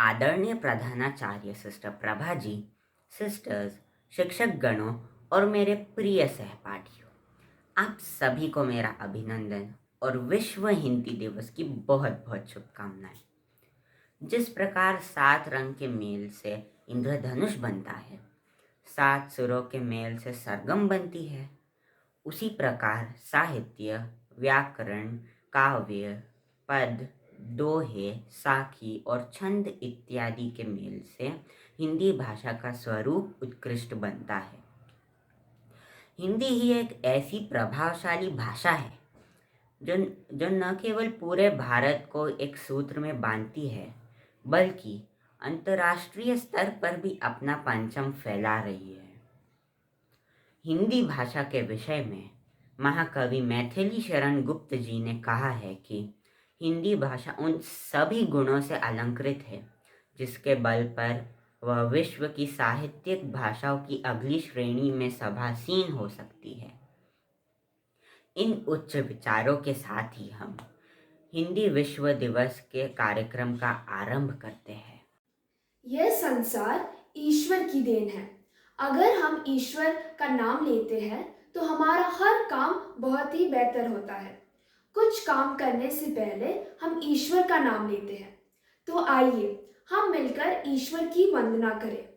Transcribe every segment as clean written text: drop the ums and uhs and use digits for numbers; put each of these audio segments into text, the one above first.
आदरणीय प्रधानाचार्य sister Prabha ji, sisters, शिक्षक गणों और मेरे प्रिय सहपाठियों, आप सभी को मेरा अभिनंदन और विश्व हिंदी दिवस की बहुत बहुत शुभकामनाएं। जिस प्रकार 7 रंग के मेल से इंद्रधनुष बनता है, 7 सुरों के मेल से सरगम बनती है, उसी प्रकार साहित्य, व्याकरण, काव्य, पद, दोहे, साखी और छंद इत्यादि के मेल से हिंदी भाषा का स्वरूप उत्कृष्ट बनता है। हिंदी ही एक ऐसी प्रभावशाली भाषा है जो न केवल पूरे भारत को एक सूत्र में बांधती है, बल्कि अंतर्राष्ट्रीय स्तर पर भी अपना परचम फैला रही है। हिंदी भाषा के विषय में महाकवि मैथिली शरण गुप्त जी ने कहा है कि हिंदी भाषा उन सभी गुणों से अलंकृत है जिसके बल पर वह विश्व की साहित्यिक भाषाओं की अगली श्रेणी में सभासीन हो सकती है। इन उच्च विचारों के साथ ही हम हिंदी विश्व दिवस के कार्यक्रम का आरंभ करते हैं। यह संसार ईश्वर की देन है। अगर हम ईश्वर का नाम लेते हैं तो हमारा हर काम बहुत ही बेहतर होता है। कुछ काम करने से पहले हम ईश्वर का नाम लेते हैं। तो आइए हम मिलकर ईश्वर की वंदना करें।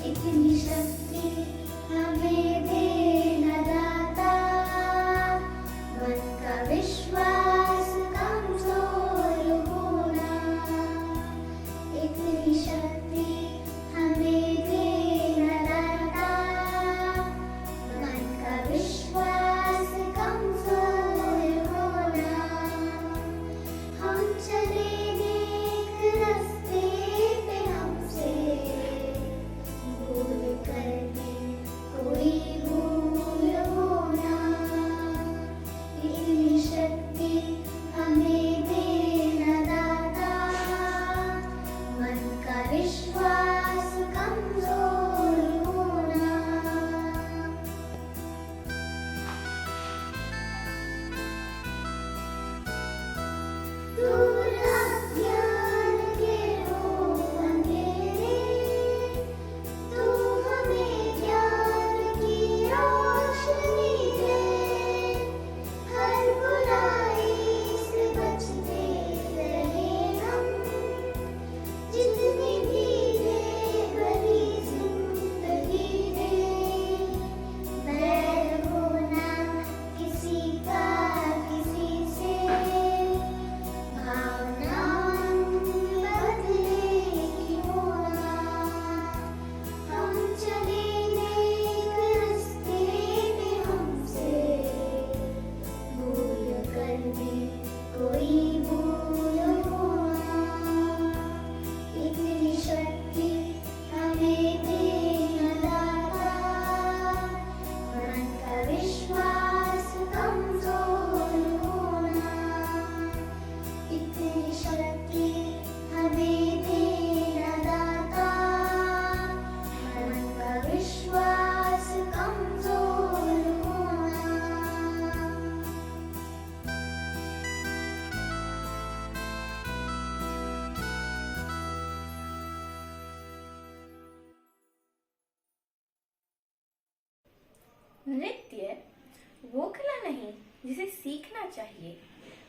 इतनी शक्ति हमें दे न दाता, मन का विश्वास कमजोर होना। इतनी शक्ति हमें दे न दाता, मन का विश्वास कमजोर होना। हम चले नेक रास्ते पे हमसे भूल करके कोई भूल होना। इतनी शक्ति हमें दे न दाता, मन का विश्वास कमजोर होना। दूर अज्ञान के हो अंधेरे, तू हमें ज्ञान की रोशनी दे। हर बुराई से बचते रहे हम, जितनी भी दे भरी जिंदगी दे। बैर होना किसी का किसी से, भावना बदले की होना। हम चले नेक रास्ते पे हमसे भूल कर भी कोई भूल होना। इतनी शक्ति हमें दे न दाता, मन का विश्वास कमजोर होना। इतनी शक्ति हमें दे न दाता, मन का विश्वास कमजोर होना। नृत्य वो कला नहीं जिसे सीखना चाहिए,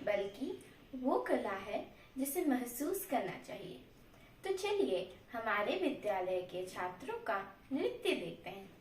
बल्कि वो कला है जिसे महसूस करना चाहिए। तो चलिए हमारे विद्यालय के छात्रों का नृत्य देखते हैं।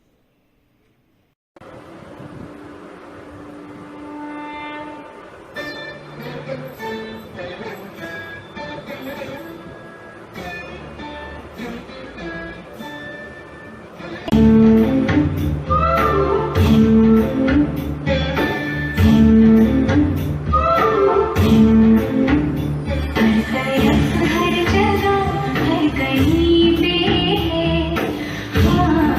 हर जगह हर कहीं पे है, हाँ,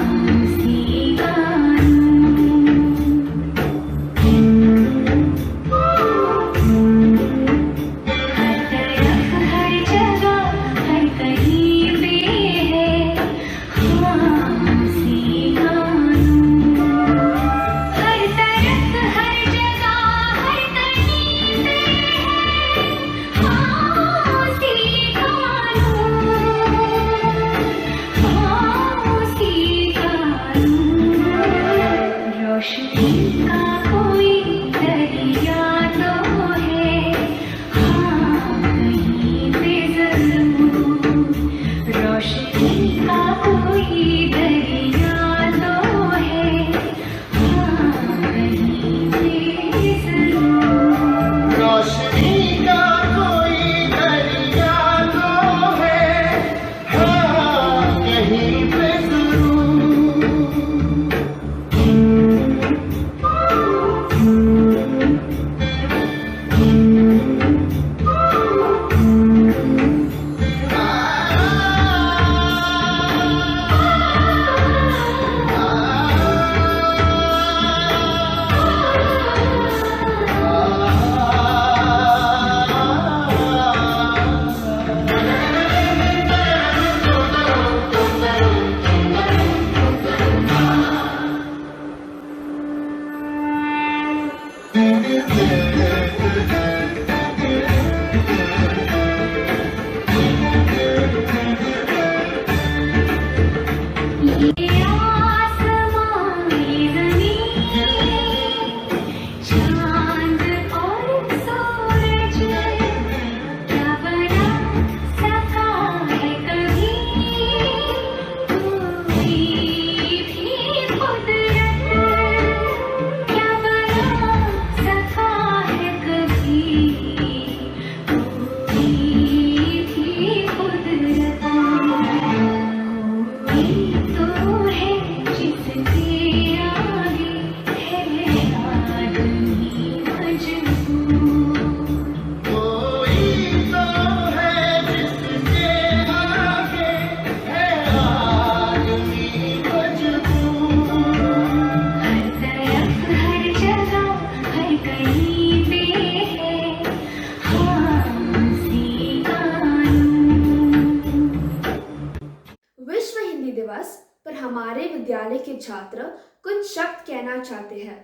विश्व हिंदी दिवस पर हमारे विद्यालय के छात्र कुछ शब्द कहना चाहते हैं।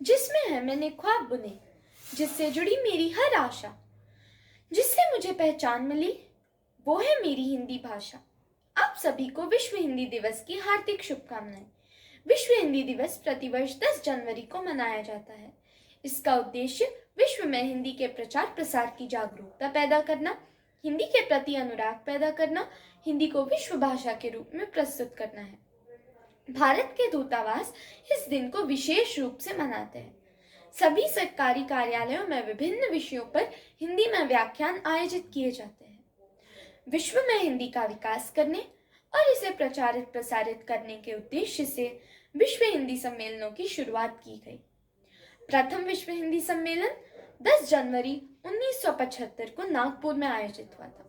जिसमें है मैंने ख्वाब बुने, जिससे जुड़ी मेरी हर आशा, जिससे मुझे पहचान मिली, वो है मेरी हिंदी भाषा। आप सभी को विश्व हिंदी दिवस की हार्दिक शुभकामनाएं। विश्व हिंदी दिवस प्रतिवर्ष 10 जनवरी को मनाया जाता है। इसका उद्देश्य विश्व में हिंदी के प्रचार प्रसार की जागरूकता पैदा करना, हिंदी के प्रति अनुराग पैदा करना, हिंदी को विश्व भाषा के रूप में प्रस्तुत करना है। भारत के दूतावास इस दिन को विशेष रूप से मनाते हैं। सभी सरकारी कार्यालयों में विभिन्न विषयों पर हिंदी में व्याख्यान आयोजित किए जाते हैं। विश्व में हिंदी का विकास करने और इसे प्रचारित प्रसारित करने के उद्देश्य से विश्व हिंदी सम्मेलनों की शुरुआत की गई। प्रथम विश्व हिंदी सम्मेलन 10 जनवरी 1975 को नागपुर में आयोजित हुआ था।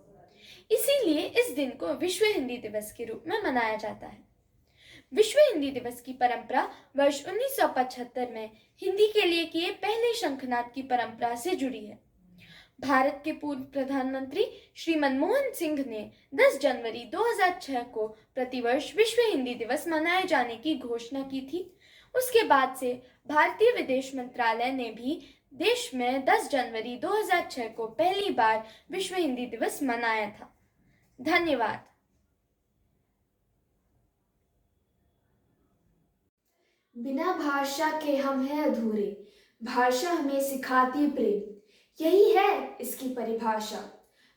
इसीलिए इस दिन को विश्व हिंदी दिवस के रूप में मनाया जाता है। विश्व हिंदी दिवस की परंपरा वर्ष 1975 में हिंदी के लिए किए पहले शंखनाद की परंपरा से जुड़ी है। भारत के पूर्व प्रधानमंत्री श्री मनमोहन सिंह ने 10 जनवरी 2006 को प्रतिवर्ष विश्व हिंदी दिवस मनाए जाने की घोषणा की थी। उसके बाद से भारतीय विदेश मंत्रालय ने भी देश में 10 जनवरी 2006 को पहली बार विश्व हिंदी दिवस मनाया था। धन्यवाद। बिना भाषा के हम हैं अधूरे, भाषा हमें सिखाती प्रेम, यही है इसकी परिभाषा।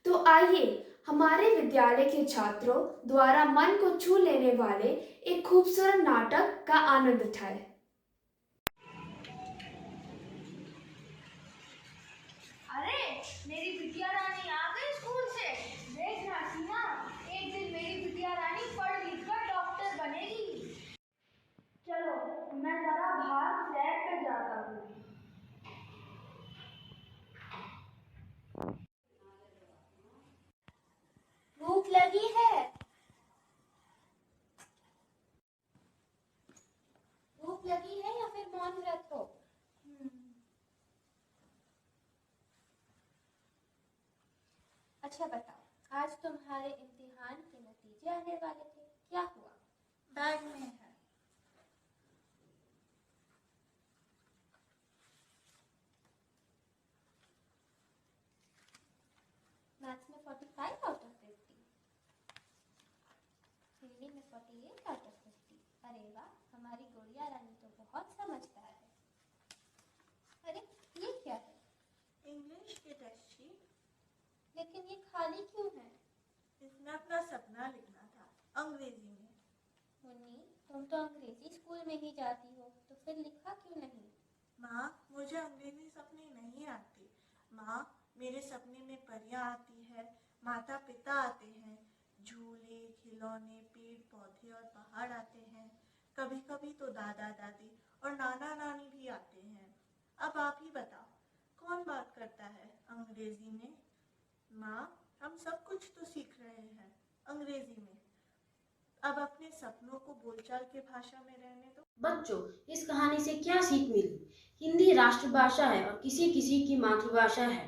तो आइए हमारे विद्यालय के छात्रों द्वारा मन को छू लेने वाले एक खूबसूरत नाटक का आनंद उठाएं। अरे मेरी बिटिया रानी आ गई स्कूल से। देख रासीना, एक दिन मेरी बिटिया रानी पढ़ लिख कर डॉक्टर बनेगी। चलो मैं जरा बाहर सैर कर जाता हूँ। भूख लगी है? भूख लगी है या फिर मौन व्रत हो? अच्छा बताओ, आज तुम्हारे इम्तिहान के नतीजे आने वाले थे, क्या हुआ? बैग में है। मैथ्स में 45 आउट ऑफ 50, हिंदी में 48 आउट ऑफ 50। अरे वाह, हमारी गुड़िया रानी तो अंग्रेजी स्कूल में ही जाती हो, तो फिर लिखा क्यों नहीं? माँ, मुझे अंग्रेजी सपने नहीं आते। माँ, मेरे सपने में परियां आती है, माता पिता आते हैं, झूले, खिलौने, पेड़ पौधे और पहाड़ आते हैं। कभी कभी तो दादा दादी और नाना नानी भी आते हैं। अब आप ही बताओ, कौन बात करता है अंग्रेजी में? माँ, हम सब कुछ तो सीख रहे हैं अंग्रेजी में। अब अपने सपनों को बोलचाल के भाषा में रहने दो। बच्चों, इस कहानी से क्या सीख मिली? हिंदी राष्ट्रभाषा है और किसी किसी की मातृभाषा है।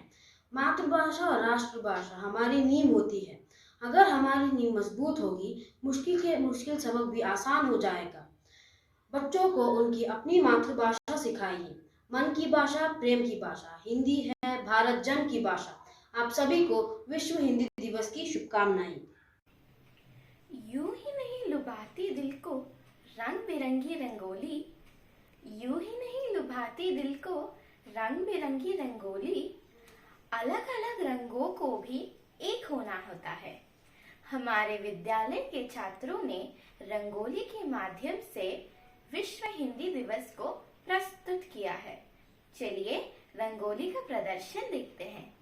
मातृभाषा और राष्ट्रभाषा हमारी नींव होती है। अगर हमारी नींव मजबूत होगी, मुश्किल सबक भी आसान हो जाएगा। बच्चों को उनकी अपनी मातृभाषा सिखाइए। मन की भाषा, प्रेम की भाषा। हिंदी है भारत जन की भाषा। आप सभी को विश्व हिंदी दिवस की शुभकामनाएं। यूं ही नहीं लुभाती दिल को रंग बिरंगी रंगोली, यूं ही नहीं लुभाती दिल को रंग बिरंगी रंगोली, अलग अलग रंगों को भी एक होना होता है। हमारे विद्यालय के छात्रों ने रंगोली के माध्यम से विश्व हिंदी दिवस को प्रस्तुत किया है। चलिए रंगोली का प्रदर्शन देखते हैं।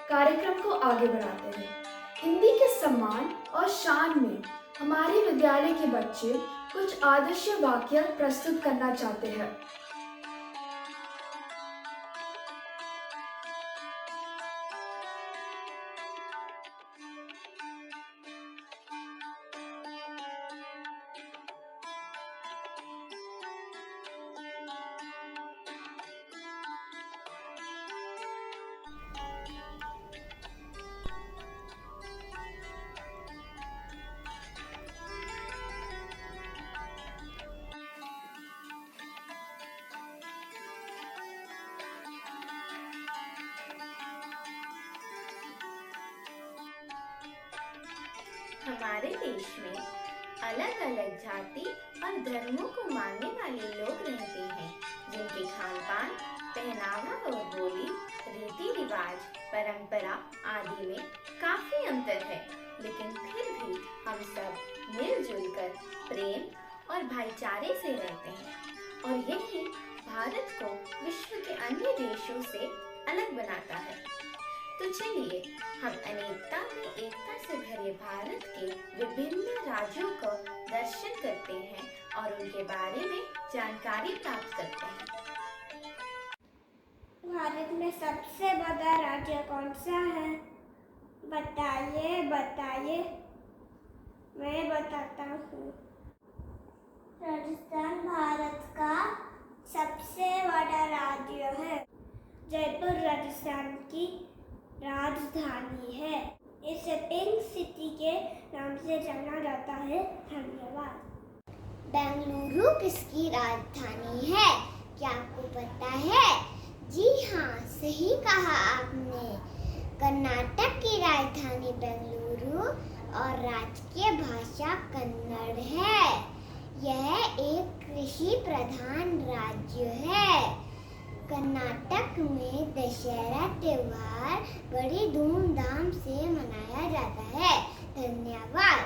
कार्यक्रम को आगे बढ़ाते हैं। हिंदी के सम्मान और शान में हमारे विद्यालय के बच्चे कुछ आदर्श वाक्य प्रस्तुत करना चाहते हैं। हमारे देश में अलग अलग जाति और धर्मों को मानने वाले लोग रहते हैं, जिनके खान पान, पहनावा और बोली, रीति रिवाज, परंपरा आदि में काफी अंतर है। लेकिन फिर भी हम सब मिलजुल कर प्रेम और भाईचारे से रहते हैं और यही भारत को विश्व के अन्य देशों से अलग बनाता है। तो चलिए हम अनेकता में एकता से भरे भारत के विभिन्न राज्यों का दर्शन करते हैं और उनके बारे में जानकारी प्राप्त करते हैं। भारत में सबसे बड़ा राज्य कौन सा है? बताइए बताइए। मैं बताता हूँ। राजस्थान भारत का सबसे बड़ा राज्य है। जयपुर राजस्थान की राजधानी है। इसे पिंक सिटी के नाम से जाना जाता है। धन्यवाद। बेंगलुरु किसकी राजधानी है? क्या आपको पता है? जी हाँ, सही कहा आपने। कर्नाटक की राजधानी बेंगलुरु और राजकीय भाषा कन्नड़ है। यह एक कृषि प्रधान राज्य है। कर्नाटक में दशहरा त्योहार बड़ी धूमधाम से मनाया जाता है। धन्यवाद।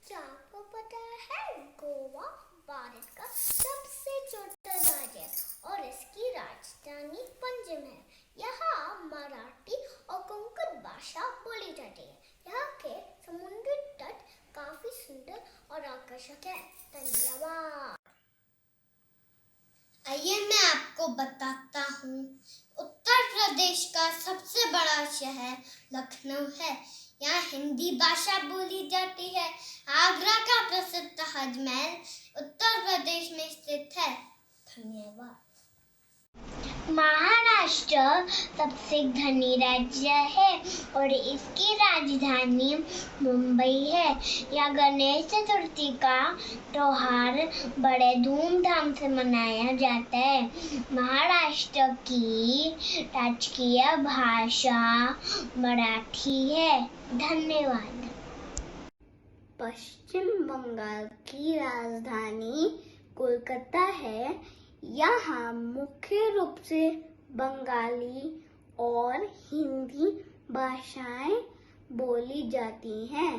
क्या आपको पता है गोवा भारत का सबसे छोटा राज्य है और इसकी राजधानी पंजिम है। यहाँ मराठी और कोंकण भाषा बोली जाती है। यहाँ के समुद्री तट काफी सुंदर और आकर्षक है। धन्यवाद। आइए मैं आपको बताता हूँ। उत्तर प्रदेश का सबसे बड़ा शहर लखनऊ है। यहाँ हिंदी भाषा बोली जाती है। आगरा का प्रसिद्ध ताजमहल उत्तर प्रदेश में स्थित है। धन्यवाद। महाराष्ट्र सबसे धनी राज्य है और इसकी राजधानी मुंबई है। यह गणेश चतुर्थी का त्योहार बड़े धूमधाम से मनाया जाता है। महाराष्ट्र की राजकीय भाषा मराठी है। धन्यवाद। पश्चिम बंगाल की राजधानी कोलकाता है। यहाँ मुख्य रूप से बंगाली और हिंदी भाषाएं बोली जाती हैं।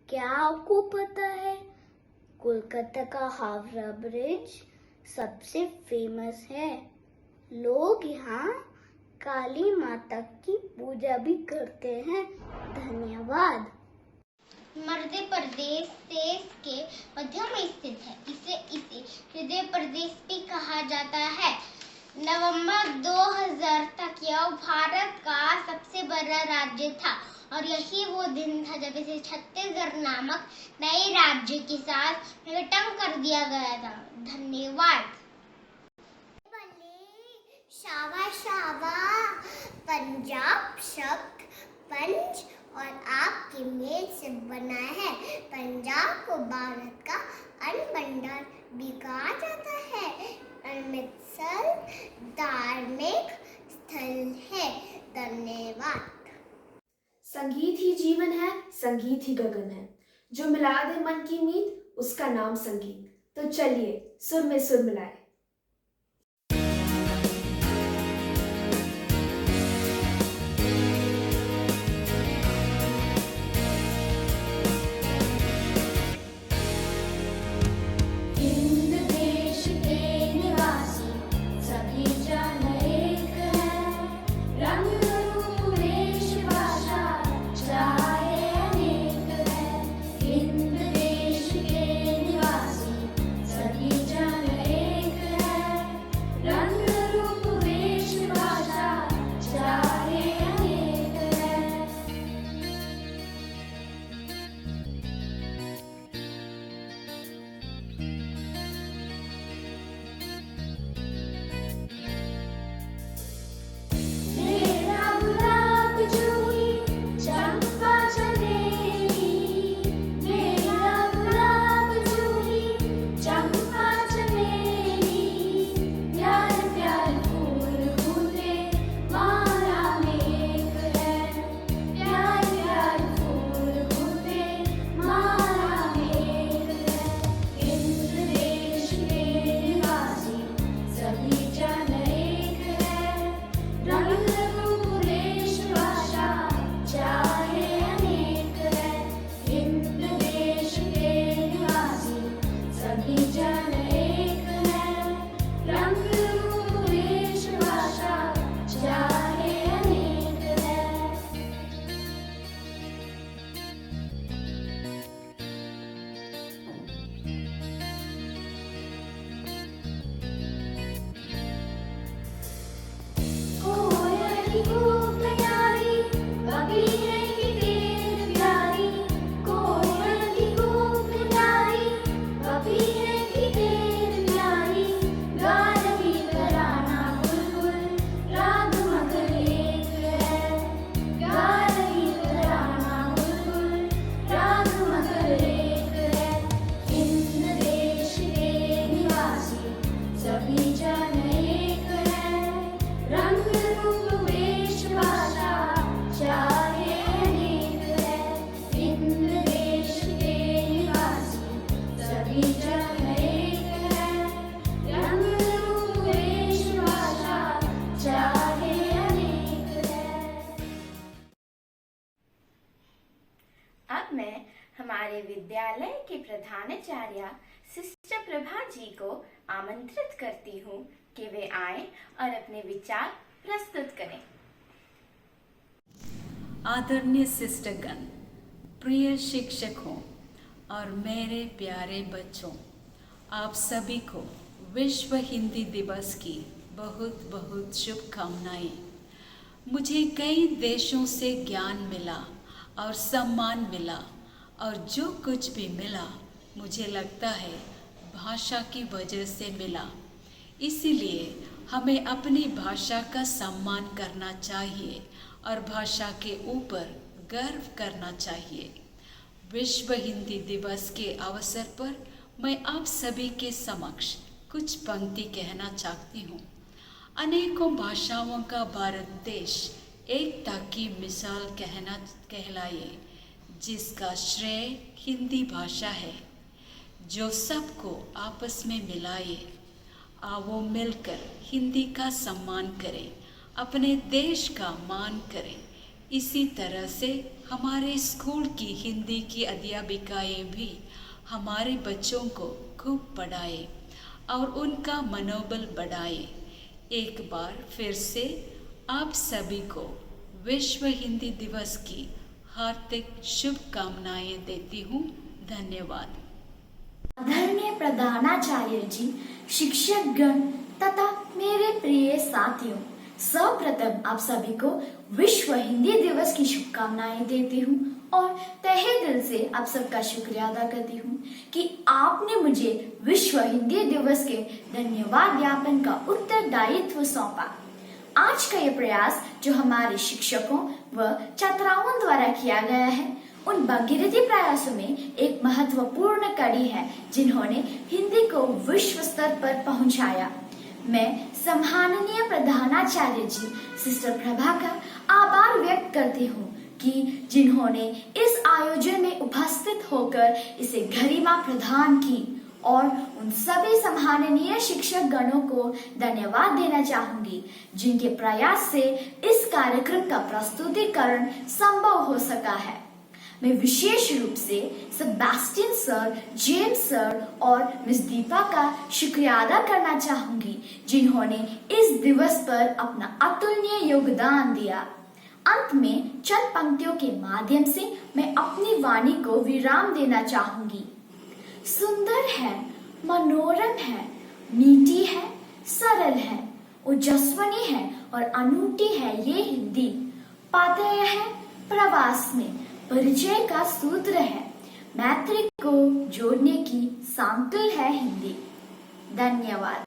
क्या आपको पता है कोलकाता का हावड़ा ब्रिज सबसे फेमस है। लोग यहाँ काली माता की पूजा भी करते हैं। धन्यवाद। मध्य प्रदेश देश के मध्य में स्थित है। इसे हृदय प्रदेश भी कहा जाता है। नवंबर 2000 तक यह भारत का सबसे बड़ा राज्य था और यही वो दिन था जब इसे छत्तीसगढ़ नामक नए राज्य के साथ विघटन कर दिया गया था। धन्यवाद। शावा शावा पंजाब शब्द पंज और आप के मेल से बना है। पंजाब को भारत का अन्न भंडार भी कहा जाता है। अमृतसर धार्मिक स्थल है। धन्यवाद। संगीत ही जीवन है, संगीत ही गगन है। जो मिला दे मन की मीत, उसका नाम संगीत। तो चलिए सुर में सुर मिलाए। हिंद देश के निवासी सभी जन एक अब मैं हमारे विद्यालय के प्रधानाचार्य सिस्टर प्रभा जी को आमंत्रित करती हूँ कि वे आएं और अपने विचार प्रस्तुत करें। आदरणीय सिस्टरगण, प्रिय शिक्षकों और मेरे प्यारे बच्चों, आप सभी को विश्व हिंदी दिवस की बहुत बहुत शुभकामनाएं। मुझे कई देशों से ज्ञान मिला और सम्मान मिला, और जो कुछ भी मिला मुझे लगता है भाषा की वजह से मिला। इसीलिए हमें अपनी भाषा का सम्मान करना चाहिए और भाषा के ऊपर गर्व करना चाहिए। विश्व हिंदी दिवस के अवसर पर मैं आप सभी के समक्ष कुछ पंक्ति कहना चाहती हूँ। अनेकों भाषाओं का भारत देश एकता की मिसाल कहलाए, जिसका श्रेय हिंदी भाषा है, जो सबको आपस में मिलाए। आओ मिलकर हिंदी का सम्मान करें, अपने देश का मान करें। इसी तरह से हमारे स्कूल की हिंदी की अध्यापिकाएं भी हमारे बच्चों को खूब पढ़ाए और उनका मनोबल बढ़ाए। एक बार फिर से आप सभी को विश्व हिंदी दिवस की हार्दिक शुभकामनाएं देती हूँ। धन्यवाद। आदरणीय प्रधानाचार्य जी, शिक्षक गण तथा मेरे प्रिय साथियों, सर्वप्रथम आप सभी को विश्व हिंदी दिवस की शुभकामनाएं देती हूँ और तहे दिल से आप सबका शुक्रिया अदा करती हूँ कि आपने मुझे विश्व हिंदी दिवस के धन्यवाद ज्ञापन का उत्तरदायित्व सौंपा। आज का ये प्रयास जो हमारे शिक्षकों व छात्राओं द्वारा किया गया है, उन भगीरथी प्रयासों में एक महत्वपूर्ण कड़ी है जिन्होंने हिंदी को विश्व स्तर पर पहुंचाया। मैं सम्माननीय प्रधानाचार्य जी सिस्टर प्रभा का आभार व्यक्त करती हूँ कि जिन्होंने इस आयोजन में उपस्थित होकर इसे गरिमा प्रदान की, और उन सभी सम्माननीय शिक्षक गणों को धन्यवाद देना चाहूंगी जिनके प्रयास से इस कार्यक्रम का प्रस्तुतिकरण संभव हो सका है। मैं विशेष रूप से सेबेस्टियन सर, जेम्स सर और मिस दीपा का शुक्रिया अदा करना चाहूंगी जिन्होंने इस दिवस पर अपना अतुलनीय योगदान दिया। अंत में चंद पंक्तियों के माध्यम से मैं अपनी वाणी को विराम देना चाहूंगी। सुंदर है, मनोरम है, मीठी है, सरल है, ओजस्वनी है और अनूठी है ये हिंदी। पाथेय है प्रवास में, परिचय का सूत्र है, मैत्री को जोड़ने की सांकल है हिंदी। धन्यवाद।